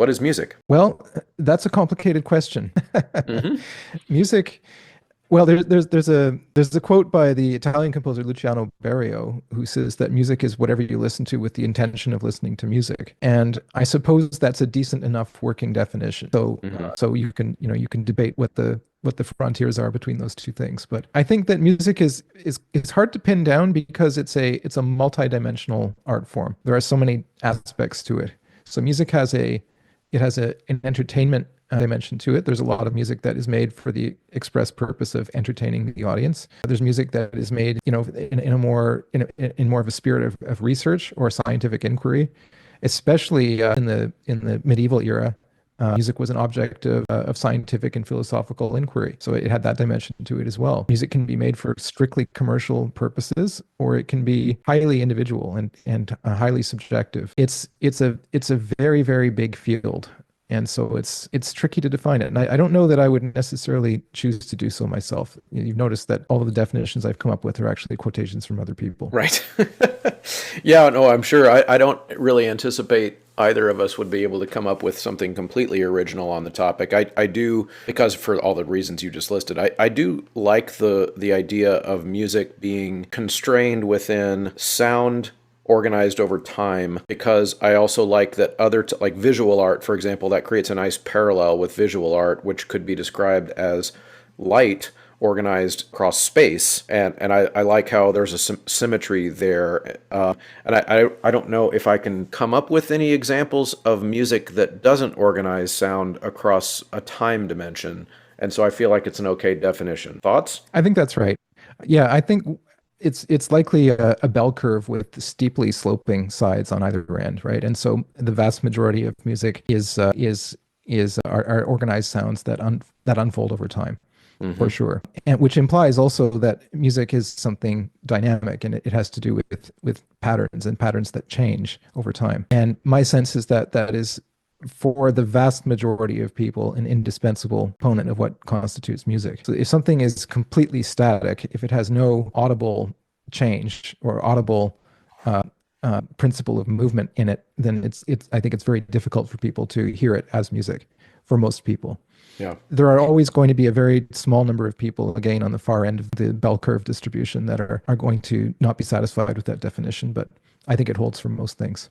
What is music? Well, that's a complicated question. Hmm. Music, well, there's a quote by the Italian composer Luciano Berio who says that music is whatever you listen to with the intention of listening to music. And I suppose that's a decent enough working definition. Hmm. So you can debate what the frontiers are between those two things. But I think that music is hard to pin down because it's a multidimensional art form. There are so many aspects to it. So music has an entertainment dimension to it. There's a lot of music that is made for the express purpose of entertaining the audience. There's music that is made, in more of a spirit of research or scientific inquiry, especially in the medieval era. Music was an object of scientific and philosophical inquiry, so it had that dimension to it as well. Music can be made for strictly commercial purposes, or it can be highly individual and highly subjective. It's a very very big field, and so it's tricky to define it. And I don't know that I would necessarily choose to do so myself. You've noticed that all of the definitions I've come up with are actually quotations from other people. Right. Yeah, no, I'm sure. I don't really anticipate either of us would be able to come up with something completely original on the topic. I do, because for all the reasons you just listed, I do like the idea of music being constrained within sound organized over time, because I also like that like visual art, for example, that creates a nice parallel with visual art, which could be described as light organized across space, and I like how there's a symmetry there, and I don't know if I can come up with any examples of music that doesn't organize sound across a time dimension, and so I feel like it's an okay definition. Thoughts? I think that's right. Yeah, I think it's likely a bell curve with steeply sloping sides on either end, right? And so the vast majority of music are organized sounds that unfold over time, for Hmm. sure. And which implies also that music is something dynamic, and it has to do with patterns and patterns that change over time. And my sense is that that is, for the vast majority of people, an indispensable component of what constitutes music. So if something is completely static, if it has no audible change or audible principle of movement in it, then I think it's very difficult for people to hear it as music, for most people. Yeah. There are always going to be a very small number of people, again, on the far end of the bell curve distribution that are going to not be satisfied with that definition, but I think it holds for most things.